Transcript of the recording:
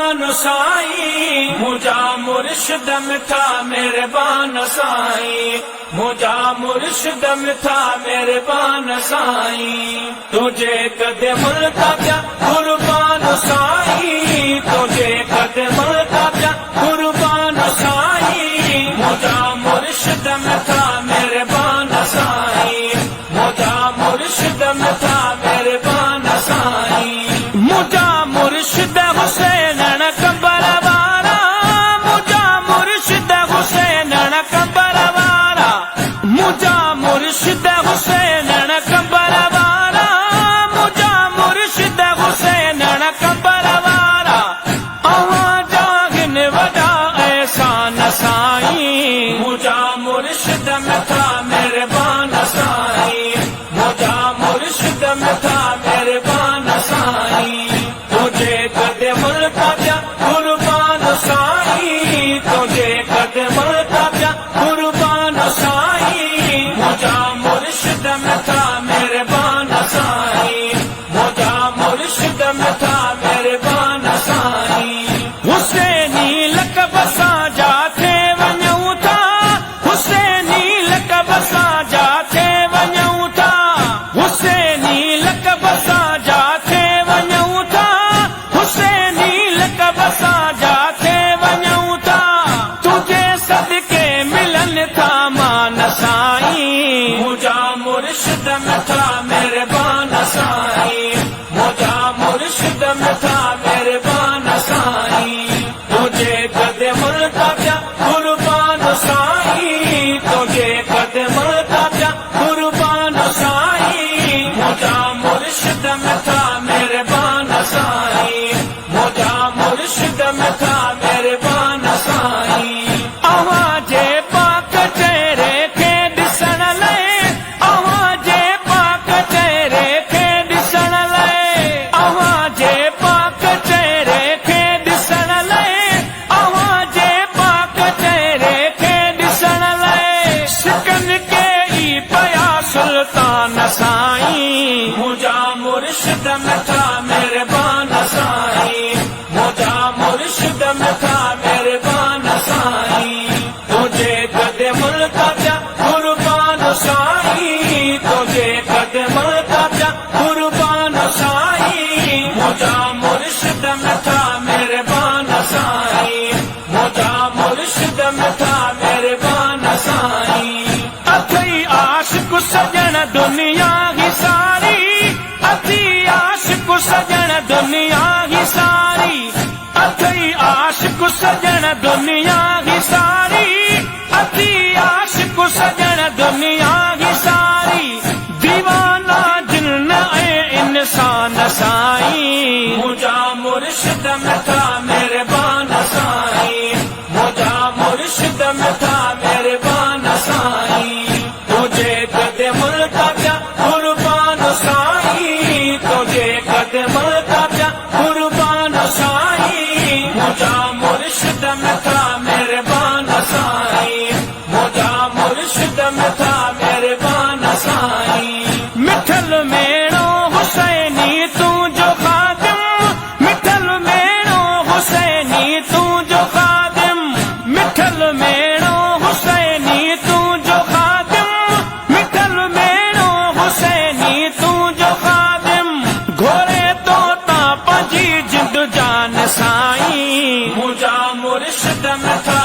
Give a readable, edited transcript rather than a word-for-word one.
कुर्बान साईं मुझा मुर्शिद मिठा मेहरबान साईं मुझा मुर्शिद मिठा मेहरबान साईं तुझे कदम ताजा कुर्बान साईं तुझे कदम ताजा कुर्बान साईं मुझा मुर्शिद मिठा मेहरबान साईं मुझा मुर्शिद मिठा मेहरबान साईं मुझा मुर्शिद हुसैन कंबर वारा मुझा मुर्शिद हुसैन कंबर वारा मुझा मुर्शिद हुसैन कंबर वारा मुझा मुर्शिद हुसैन कंबर वारा आवाजा हिन वॾा एहसान साईं मुझा मुर्शिद मिठा मेहरबान साईं मुझा मुर्शिद मिठा मेहरबान साईं तुझे कदम ताजा कुर्बान साईं तुझे कदम ताजा कुर्बान साईं मुझा मुर्शिद मिठा मेहरबान साईं मुझा मुर्शिद मिठा मेहरबान साईं हुसैनी लक़ब सां जाथे वञूं था हुसैनी लक़ब सां जाथे वञूं था हुसैनी लक़ब सां जाथे वञूं था हुसैनी लक़ब सां जाथे वञूं था तुझे सदके मिलन था मान साईं मुझा मुर्शिद मिठा मेहरबान साईं मुझा मुर्शिद मिठा मेहरबान साईं तुझे कदम ताजा कुर्बान साईं तुझे कदम ताजा कुर्बान साईं मुझा मुर्शिद मिठा मेहरबान साईं मुझा मुर्शिद मिठा मेहरबान साईं आवाज़े पाक चेहरे खे ॾिसण लाइ आवाज़े पाक चेहरे खे ॾिसण लाइ आवाज़े पाक चेहरे खे ॾिसण लाइ आवाज़े पाक चेहरे खे ॾिसण लाइ शिकन के ई पया सुल्तान साईं मुझा मुर्शिद मिठा मेहरबान साईं मुझा मुर्शिद मिठा मेहरबान साईं तुझे कदम ताजा कुर्बान साईं तुझे कदम ताजा कुर्बान साईं मुझा मुर्शिद मिठा मेहरबान साईं मुझा मुर्शिद मिठा मेहरबान साईं अथई आशिक सजण दुनिया ही सारी अथई आशिक सजण दुनिया ही सारी अथई आशिक सजण दुनिया ही सारी अथई आशिक सजण दुनिया ही सारी दीवाना जिन्न ऐं इंसान साईं मुझा मुर्शिद मिठा मेहरबान साईं मुझा मुर्शिद मिठा मेहरबान साईं तुझे कदम ताजा कुर्बान साईं तुझे कदम ताजा कुर्बान साईं मुझा मुर्शिद मिठा मेहरबान साईं मुझा मुर्शिद मिठा मेहरबान साईं मिठल मेणो हुसैनी तूं जो ख़ादिम मिठल मेणो हुसैनी तूं जो ख़ादिम मिठल मेणो हुसैनी तूं जो ख़ादिम मिठल मेणो हुसैनी तूं जो ख़ादिम घोड़े तो ता पंहिंजी जिंद जान साईं मुझा मुर्शिद मिठा